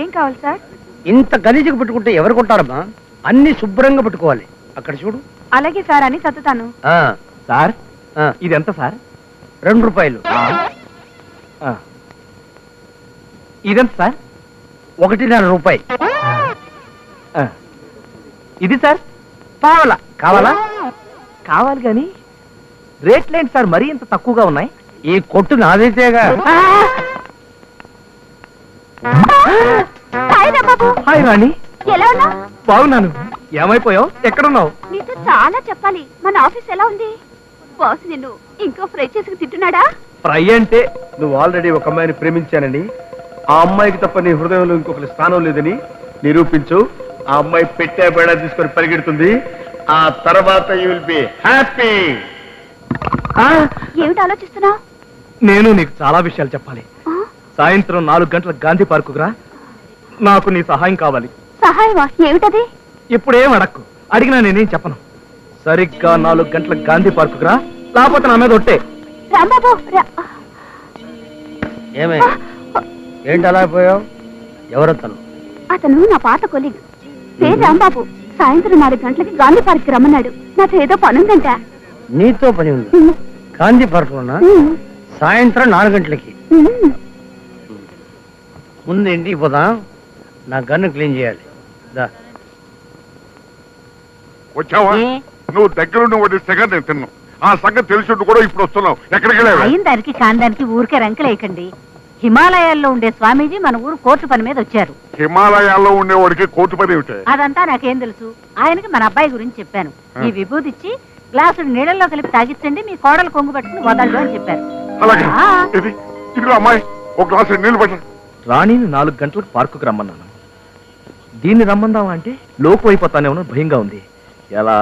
ఏం కావాలి సార్? ఇంత గలీజుగా పెట్టుకుంటే ఎవరు కొంటారమ్మా? అన్ని శుభ్రంగా పెట్టుకోవాలి. అక్కడ చూడు. అలాగే సార్ అని సత్తుతాను. సార్ ఇది ఎంత సార్? 2 రూపాయలు. ఇదెంత సార్? 1.5 రూపాయి. ఇది సార్ పావలా కావాలా? కావాలి కానీ రేట్లేంటి సార్ మరీ ఇంత తక్కువగా ఉన్నాయి? ఈ కొట్టు నాదైతేగా. హాయ్ రాణి, ఎలా ఉన్నా? బాగున్నాను. ఏమైపోయావు? ఎక్కడున్నావు? నీతో చాలా చెప్పాలి. మన ఆఫీస్ ఎలా ఉంది? బాస్ నిన్ను ఇంకో ఫ్రై చేసి తింటున్నాడా? ఫ్రై అంటే నువ్వు ఆల్రెడీ ఒక అమ్మాయిని ప్రేమించానని, ఆ అమ్మాయికి తప్ప నీ హృదయంలో ఇంకొకరి స్థానం లేదని నిరూపించు. ఆ అమ్మాయి పెట్టే బేడా తీసుకొని పరిగెడుతుంది. ఆ తర్వాత యూ విల్ బి హ్యాపీ. ఏమిటి ఆలోచిస్తున్నావు? నేను నీకు చాలా విషయాలు చెప్పాలి. సాయంత్రం 4 గంటలకు గాంధీ పార్కుకు రా. నాకు నీ సహాయం కావాలి. సహాయమా? ఏమిటది? ఇప్పుడేం అడక్కు. అడిగినా నేనేం చెప్పను. సరిగ్గా 4 గంటలకు గాంధీ పార్కుకు రా, లేకపోతే నా మీద ఒట్టే. రాంబాబు ఏమే ఏంటి అలా అయిపోయావు? ఎవరతను? అతను నా పాత కొలీగ్, పేరు రాంబాబు. సాయంత్రం 4 గంటలకి గాంధీ పార్క్ రమ్మన్నాడు. నాతో ఏదో పనుందంట. నీతో పని ఉంది? గాంధీ పార్క్ లోనా? సాయంత్రం 4 గంటలకి. ముందు ఇంటికి పోదాం, నా గన్ను క్లీన్ చేయాలి. వచ్చావా? నువ్వు దగ్గరుండి వడ్డిస్తేగా నేను తిన్నావు. ఆ సంగతి తెలిసి కూడా ఇప్పుడు వస్తున్నావు. ఎక్కడికి వెళ్ళావు? అయిన దానికి కాందానికి ఊరికే రంకలేయకండి. హిమాలయాల్లో ఉండే స్వామీజీ మన ఊరు కోర్టు పని మీద వచ్చారు. హిమాలయాల్లో ఉండేవాడికి కోర్టు పని ఏమిటి? అదంతా నాకేం తెలుసు. ఆయనకి మన అబ్బాయి గురించి చెప్పాను. ఈ విభూతి ఇచ్చి గ్లాసుడు నీళ్ళల్లో కలిపి తాగించండి, మీ కోడలు కొంగు పట్టుకుని వదలడు అని చెప్పారు. అలాగే ఇదిగో అమ్మాయి, ఒక గ్లాసు నీళ్లు పట్ట. రాణిని 4 గంటలకు పార్కుకు రమ్మన్నాను. దీన్ని రమ్మందావా అంటే లోపు అయిపోతానేమో భయంగా ఉంది. ఎలా?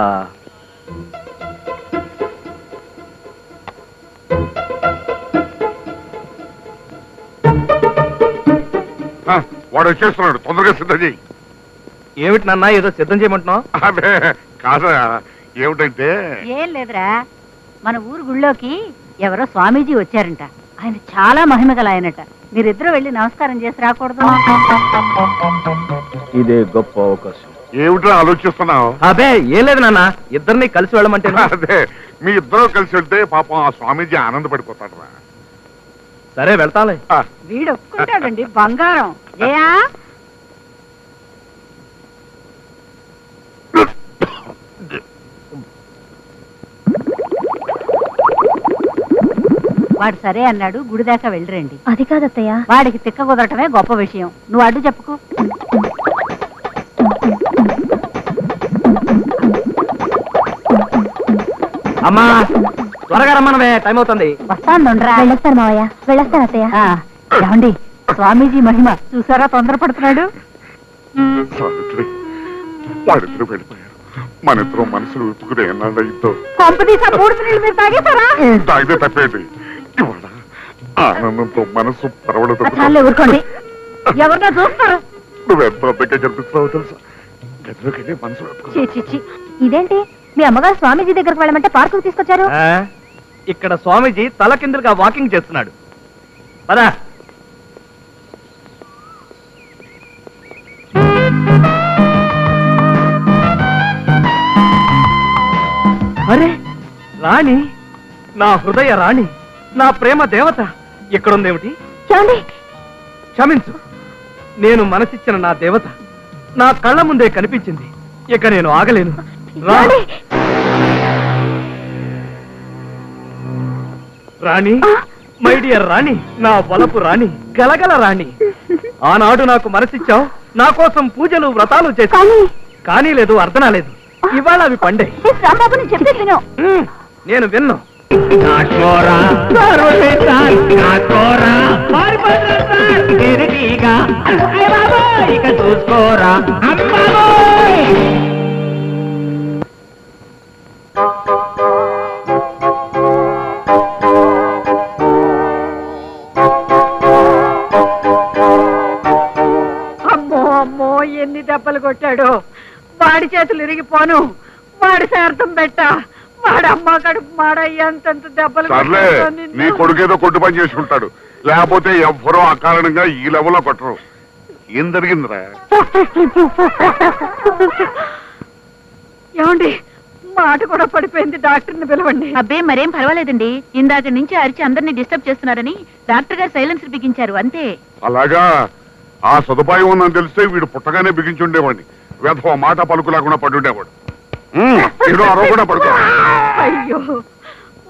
వాడు వచ్చేస్తున్నాడు, తొందరగా సిద్ధం చేయి. ఏమిటి నాన్న ఏదో సిద్ధం చేయమంటున్నావు? అదే కాదా, ఏమిటంటే ఏం లేదురా, మన ఊరు గుళ్ళోకి ఎవరో స్వామీజీ వచ్చారంట. ఆయన చాలా మహిమగల ఆయనట. మీరిద్దరూ వెళ్ళి నమస్కారం చేసి రాకూడదు? ఇదే గొప్ప అవకాశం. ఏమిటో ఆలోచిస్తున్నావు? అదే ఏం లేదు నాన్న, ఇద్దరిని కలిసి వెళ్ళమంటే. అదే మీ ఇద్దరు కలిసి వెళ్తే పాపం ఆ స్వామీజీ ఆనందపడిపోతాడు రా. సరే వెళ్తాలే. వీడు ఒప్పుకుంటాడండి బంగారం. ఏయా వాడు సరే అన్నాడు. గుడి దాకా వెళ్ళిరండి. అది కాదత్తయ్య, వాడికి తిక్క కుదరటమే గొప్ప విషయం. నువ్వు అడ్డు చెప్పుకో. అమ్మా త్వరగా రమ్మనవే, టైం అవుతుంది. వస్తాను. వెళ్ళొస్తాను మావయ్య, వెళ్ళొస్తాను అత్తయ్య. ఏమండి, స్వామీజీ మహిమ చూసారా? తొందరపడుతున్నాడు. వాడిద్దరు వెళ్ళిపోయారు. మన ఇద్దరు మనసులు ఉప్పుకునే ఎన్నాళ్ళ ఇద్దో తాగితే తప్పేది. ఇవాళ ఆనందంతో మనసు పరవడతో ఊరుకోండి, ఎవరినో చూస్తారు. నువ్వెంతో అందంగా కనిపిస్తున్నావు తెలుసా? గదిలోకి వెళ్ళి మనసు. ఇదేంటి, మీ అమ్మగారు స్వామీజీ దగ్గరకు వెళ్ళమంటే పార్కుకు తీసుకొచ్చారు? ఇక్కడ స్వామీజీ తల కిందలుగా వాకింగ్ చేస్తున్నాడు. పదా. అరే రాణి, నా హృదయ రాణి, నా ప్రేమ దేవత ఇక్కడుందేమిటి? క్షమించు, నేను మనసిచ్చిన నా దేవత నా కళ్ళ ముందే కనిపించింది. ఇక నేను ఆగలేను. రాణి, మై డియర్ రాణి, నా వలపు రాణి, గలగల రాణి. ఆనాడు నాకు మనసిచ్చావు, నా కోసం పూజలు వ్రతాలు చేశావు. కానీ లేదు, అర్థనా లేదు. ఇవాళ అవి పండే. నేను విన్ను. చూసుకోరా అమ్మో అమ్మో, ఎన్ని దెబ్బలు కొట్టాడు. వాడి చేతులు ఇరిగిపోను, వాడి శార్థం పెట్ట, వాడి అమ్మ కడుపు మాడ, ఎంతంత దెబ్బలు. నీ కొడుకేదో కొట్టు పని చేసుకుంటాడు, లేకపోతే ఎవ్వరూ అకారణంగా ఈ లెవెల్లో కొట్టరు. ఏం జరిగిందిరా? ఏమండి మాట కూడా పడిపోయింది, డాక్టర్ని పిలవండి. అబ్బే మరేం పర్వాలేదండి, ఇందాక నుంచి అరిచి అందరినీ డిస్టర్బ్ చేస్తున్నారని డాక్టర్ గారు సైలెన్స్ బిగించారు అంతే. అలాగా? ఆ సదుపాయం ఉందని తెలిస్తే వీడు పుట్టగానే బిగించుండేవాడిని. వేధవ మాట పలుకు లేకుండా పడుండేవాడు. కూడా పడుకో. అయ్యో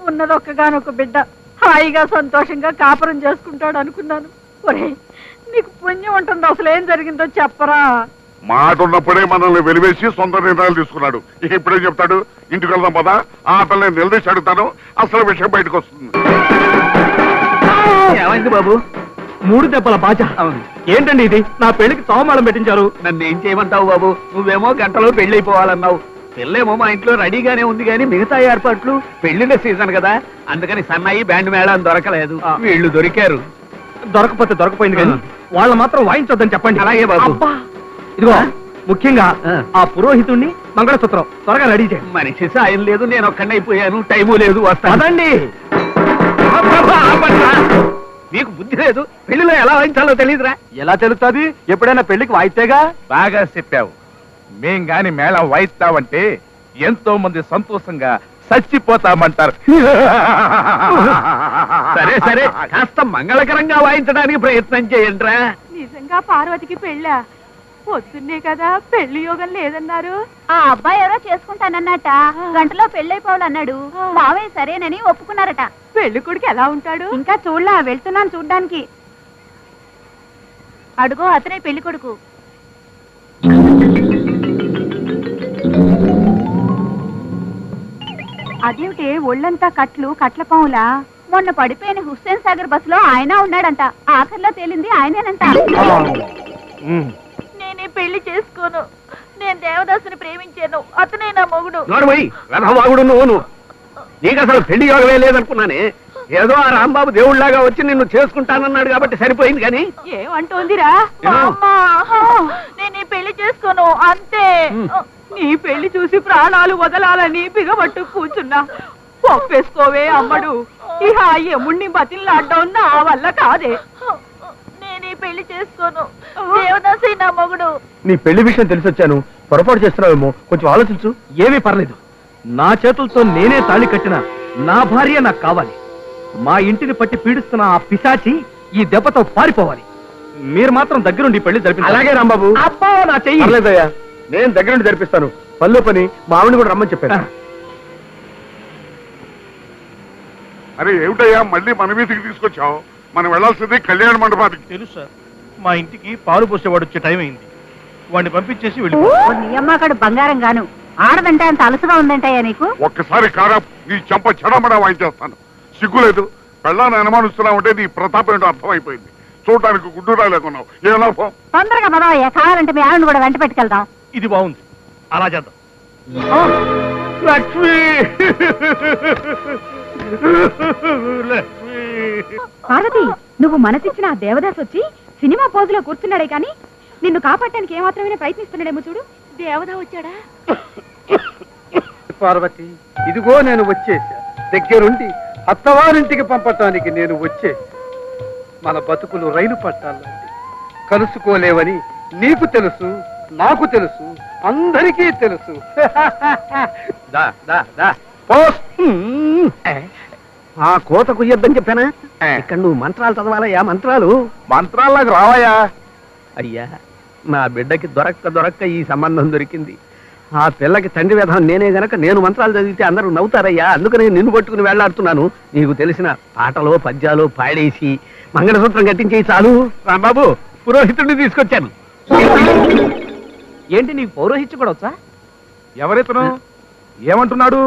ఉన్నదొక్కగానొక్క బిడ్డ హాయిగా సంతోషంగా కాపురం చేసుకుంటాడు అనుకున్నాను. ఒరే నీకు పుణ్యం ఉంటుంది, అసలు ఏం జరిగిందో చెప్పరా. మాట ఉన్నప్పుడే మనల్ని వెలివేసి సొంత నిర్ణయాలు తీసుకున్నాడు. ఇప్పుడేం చెప్తాడు? ఇంటికి వెళ్దాం పదా, ఆ పిల్లని నిలదీసి అడుగుతాను, అసలు విషయం బయటకు వస్తుంది. ఏమైంది బాబు? 3 దెబ్బల బాజ. ఏంటండి ఇది? నా పెళ్లికి తోమాళం పెట్టించారు. నన్ను ఏం చేయమంటావు బాబు? నువ్వేమో గంటలో పెళ్లి అయిపోవాలన్నావు. పెళ్ళేమో మా ఇంట్లో రెడీగానే ఉంది కానీ మిగతా ఏర్పాట్లు పెళ్లిళ్ళ సీజన్ కదా, అందుకని సన్నాయి బ్యాండ్ మేళం దొరకలేదు. వీళ్ళు దొరికారు. దొరకపోతే దొరకపోయింది కానీ వాళ్ళు మాత్రం వాయించొద్దని చెప్పండి. అలాగే బాబు. ఇదిగో ముఖ్యంగా ఆ పురోహితుణ్ణి మంగళసూత్రం త్వరగా రెడీ చేయండి. మనిషి సాయం లేదు, నేను ఒక్కడైపోయాను, టైము లేదు, వస్తానండి. నీకు బుద్ధి లేదు, పెళ్లిలో ఎలా వాయించాలో తెలియదురా? ఎలా తెలుస్తుంది? ఎప్పుడైనా పెళ్లికి వాయితేగా. బాగా చెప్పావు. మేం గాని మేళం వాయిస్తామంటే ఎంతో మంది సంతోషంగా చచ్చిపోతామంటారు. సరే సరే, కాస్త మంగళకరంగా వాయించడానికి ప్రయత్నం చేయండిరా. నిజంగా పార్వతికి పెళ్ళా? పొద్దున్నే కదా పెళ్లి యోగం లేదన్నారు. ఆ అబ్బాయి ఎవరో చేసుకుంటానన్నట, గంటలో పెళ్ళైపోవాలన్నాడు. మావయ్య సరేనని ఒప్పుకున్నారట. పెళ్లి కొడుకు ఎలా ఉంటాడు? ఇంకా చూడలా, వెళ్తున్నాను చూడ్డానికి. అడుగో అతనే పెళ్లి కొడుకు. అదేమిటే ఒళ్ళంతా కట్లు, కట్ల పాములా? మొన్న పడిపోయిన హుస్సేన్ సాగర్ బస్సులో ఆయన ఉన్నాడంట. ఆఖరిలో తేలింది ఆయనేనంట. నేనే పెళ్లి చేసుకోను, నేను దేవదాసుని ప్రేమించాను, అతనే నా మొగుడు. వాగుడు నువ్వు. నీకు అసలు పెళ్లి యోగమే లేదనుకున్నానే. ఏదో ఆ రాంబాబు దేవుళ్లాగా వచ్చి నిన్ను చేసుకుంటానన్నాడు కాబట్టి సరిపోయింది. కానీ ఏమంటోందిరా? నేను పెళ్లి చేసుకోను అంతే. నీ పెళ్లి చూసి ప్రాణాలు వదలాలని బిగబట్టు కూర్చున్నా. ఒప్పేసుకోవే అమ్మడు. ఇహ యముణ్ణి బతిలాడ్డం నా వల్ల కాదే. నేను పెళ్లి చేసుకోను, దేవదాసి నా మొగుడు. నీ పెళ్లి విషయం తెలిసొచ్చాను, పొరపాటు చేస్తున్నావేమో, కొంచెం ఆలోచించు. ఏమీ పర్లేదు, నా చేతులతో నేనే తాళి కట్టిన నా భార్య నాకు కావాలి. మా ఇంటిని పట్టి పీడిస్తున్న ఆ పిశాచి ఈ దెబ్బతో పారిపోవాలి. మీరు మాత్రం దగ్గరుండి పెళ్లి జరిపి. అలాగే రాంబాబు. అబ్బా నా చెయ్యి. పర్లేదయ్యా, నేను దగ్గరుండి జరిపిస్తాను. పనిలో పని మా ఆవిడని కూడా రమ్మని చెప్పాను. అరే ఏమిటయ్యా మళ్ళీ మన వీధికి తీసుకొచ్చావు? మనం వెళ్లాల్సింది కళ్యాణ మండపానికి. తెలుసు సార్, మా ఇంటికి పాలు పోసేవాడు వచ్చే టైం అయింది. వాడిని పంపించేసి వెళ్ళి. నీ అమ్మకాడు బంగారం గాను, ఆడదంటే అంత అలసగా ఉందంటాయా నీకు? ఒక్కసారి కారా నీ చెంప చెడమడా వాయించేస్తాను. సిగ్గులేదు? పెళ్ళాన్ని అనుమానిస్తున్నావు అంటే నీ ప్రతాపం ఏంటో అర్థమైపోయింది. చూడటానికి గుడ్డు రాలేకున్నావు. ఏ లాభం? తొందరగా పదవయ్యా, కావాలంటే మీ ఆవిడని కూడా వెంట పెట్టుకెళ్దాం. ఇది బాగుంది, అలా చేద్దాం. లక్ష్మి, పార్వతి, నువ్వు మనసిచ్చిన ఆ దేవదాస్ వచ్చి సినిమా పోజులో కూర్చున్నాడే కానీ నిన్ను కాపాడటానికి ఏమాత్రమైనా ప్రయత్నిస్తున్నాడేమో చూడు. దేవదా వచ్చాడా? పార్వతి, ఇదిగో నేను వచ్చేసా. దగ్గరుండి అత్తవారింటికి పంపటానికి నేను వచ్చేసా. మన బతుకులు రైలు పట్టాలండి. కలుసుకోలేవని నీకు తెలుసు, నాకు తెలుసు, అందరికీ తెలుసు. ఆ కోత కుయ్యొద్దని చెప్పానా? ఇక్కడ నువ్వు మంత్రాలు చదవాలయ్యా. మంత్రాలు మంత్రాలకు రావయ్యా. అయ్యా, నా బిడ్డకి దొరక్క ఈ సంబంధం దొరికింది. ఆ పిల్లకి తండ్రి విధానం నేనే గనక నేను మంత్రాలు చదివితే అందరూ నవ్వుతారయ్యా. అందుకని నిన్ను పట్టుకుని వెళ్లాడుతున్నాను. నీకు తెలిసిన పాటలో పద్యాలు పాడేసి మంగళసూత్రం కట్టించేయి చాలు. రాంబాబు, పురోహితుడిని తీసుకొచ్చాను. ఏంటి నీకు పౌరోహిత్యం కూడా వచ్చా? ఎవరితను? ఏమంటున్నాడు?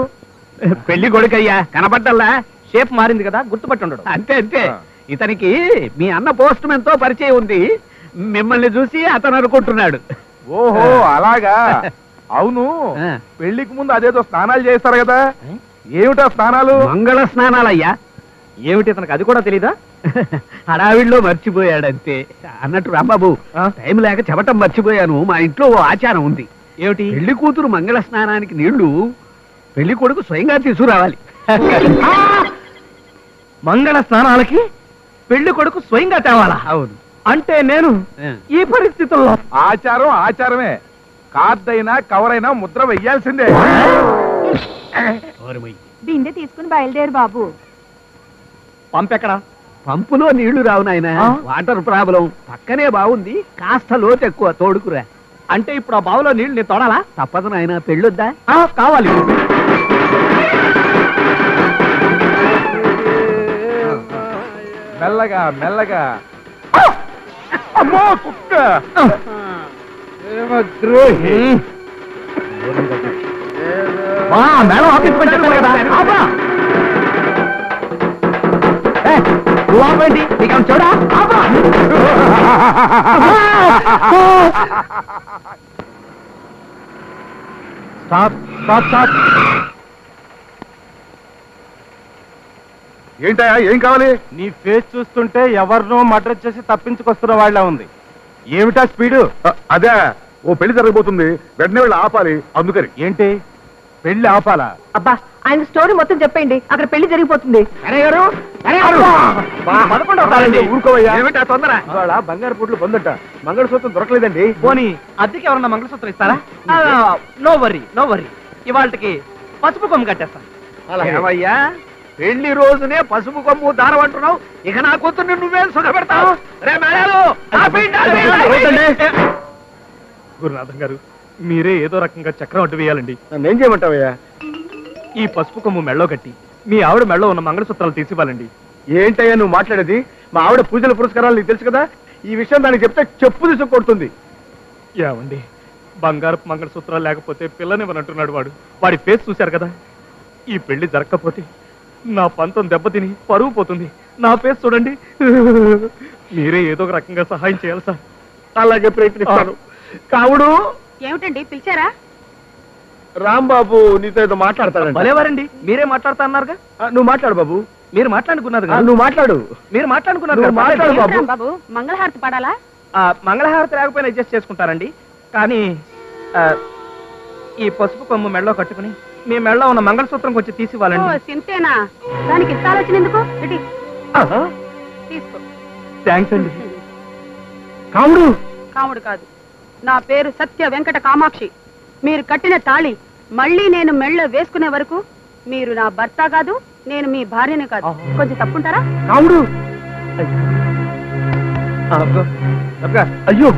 పెళ్లి కొడుకయ్యా, కనపడ్డల్లా? షేప్ మారింది కదా, గుర్తుపట్టి ఉండడు. అంతే అంతే. ఇతనికి మీ అన్న పోస్ట్ మెన్ తో పరిచయం ఉంది. మిమ్మల్ని చూసి అతను అనుకుంటున్నాడు. ఓహో అలాగా. అవును, పెళ్లికి ముందు అదేదో స్నానాలు చేస్తారు కదా, ఏమిటా స్నానాలు? మంగళ స్నానాలయ్యా. ఏమిటి ఇతనికి అది కూడా తెలీదా? హడావిడిలో మర్చిపోయాడంతే. అన్నట్టు రాంబాబు, టైం లేక చెప్పటం మర్చిపోయాను. మా ఇంట్లో ఓ ఆచారం ఉంది. ఏమిటి? పెళ్లి కూతురు మంగళ స్నానానికి నీళ్లు పెళ్లి కొడుకు స్వయంగా తీసుకురావాలి. మంగళ స్నానాలకి పెళ్లి కొడుకు స్వయంగా తేవాలా? అవును. అంటే నేను ఈ పరిస్థితుల్లో ఆచారం ఆచారమే. కార్డ్ అయినా కవర్ అయినా ముద్ర వెయ్యాల్సిందే. బిందె తీసుకుని బయలుదేరు బాబు. పంపెక్కడా? పంపులో నీళ్లు రావు నాయన. Water problem. పక్కనే బాగుంది, కాస్త లోతు ఎక్కువ, తోడుకురా. అంటే ఇప్పుడు ఆ బావులో నీళ్లు నేను తోడాలా? తప్పదు నాయన, పెళ్ళొద్దా? కావాలి. మెల్లగా మెల్లగా. అమ్మో కుక్క! మేడం ఆఫీస్ పని చెప్పారు కదా. ఏంటి నీకు చూడా? Stop stop stop. ఏంటయ్యా, ఏం కావాలి? నీ ఫేస్ చూస్తుంటే ఎవరినో మర్డర్ చేసి తప్పించుకొస్తున్న వాళ్ళ ఉంది. ఏమిటా స్పీడు? అదే, ఓ పెళ్లి జరగబోతుంది, వెంటనే వాళ్ళు ఆపాలి, అందుకని. ఏంటి పెళ్లి ఆపాలా? అబ్బా, ఆయన స్టోరీ మొత్తం చెప్పండి, అక్కడ పెళ్లి జరిగిపోతుంది. ఊరుకోవయ్యా. ఏమిటా తొందర? ఇవాళ బంగారు పుట్లు పొందట, మంగళసూత్రం దొరకలేదండి. పోనీ అద్దెకి ఎవరన్నా మంగళసూత్రం ఇస్తారా? నో వరీ నో వరీ, ఇవాళకి పసుపు కొమ్ము కట్టేస్తాను. ఏమయ్యా, పెళ్లి రోజునే పసుపు కొమ్ము దారం అంటున్నావు, ఇక నా కూతుర్ని నువ్వేం సుఖపెడతావు? రే మేళాలు, గురునాథం గారు, మీరే ఏదో రకంగా చక్రం అడ్డు వేయాలండి. నన్నేం చేయమంటావయ్యా? ఈ పసుపు కొమ్ము మెళ్ళో కట్టి మీ ఆవిడ మెళ్ళో ఉన్న మంగళసూత్రాలు తీసివ్వాలండి. ఏంటయ్యా నువ్వు మాట్లాడేది? మా ఆవిడ పూజల పురస్కారాలు నీకు తెలుసు కదా. ఈ విషయం దానికి చెప్తే చెప్పు తీసుకు కొడుతుంది. ఏమండి, బంగారపు మంగళసూత్రాలు లేకపోతే పిల్లనివ్వనంటున్నాడు వాడు. వాడి ఫేస్ చూశారు కదా. ఈ పెళ్లి జరగకపోతే నా పంతం దెబ్బతిని పరువు పోతుంది. నా ఫేస్ చూడండి. మీరే ఏదో ఒక రకంగా సహాయం చేయాలి సార్. అలాగే ప్రయత్నిస్తాను. కావుడు, ఏమిటండి పిలిచారా? రాంబాబు నీతో ఏదో మాట్లాడతాడంట. భలేవారండి, మీరే మాట్లాడుతా అన్నారుగా. నువ్వు మాట్లాడు బాబు. మీరు మాట్లాడుకున్నారు కదా. నువ్వు మాట్లాడు. మీరు మాట్లాడుకున్నారు నువ్వు కదా. మాట్లాడు బాబు. ఏమిట్రా బాబు, మంగళహారతి పాడాలా? మంగళహారతి లేకపోయినా అడ్జస్ట్ చేసుకుంటారండి. కానీ ఈ పసుపు కొమ్ము మెళ్ళో కట్టుకుని మీ మెళ్ళో ఉన్న మంగళసూత్రం కొంచెం తీసివ్వాలండి. సింతేనా? దానికి ఇష్టాలు వచ్చినందుకు ఇటీ తీసుకో. థ్యాంక్స్ అండి. కావుడు, కాముడు కాదు, నా పేరు సత్య వెంకట కామాక్షి. మీరు కట్టిన తాళి మళ్ళీ నేను మెళ్ళ వేసుకునే వరకు మీరు నా భర్త కాదు, నేను మీ భార్యని కాదు. కొంచెం తప్పుంటారా? కావుడు. అయ్యో,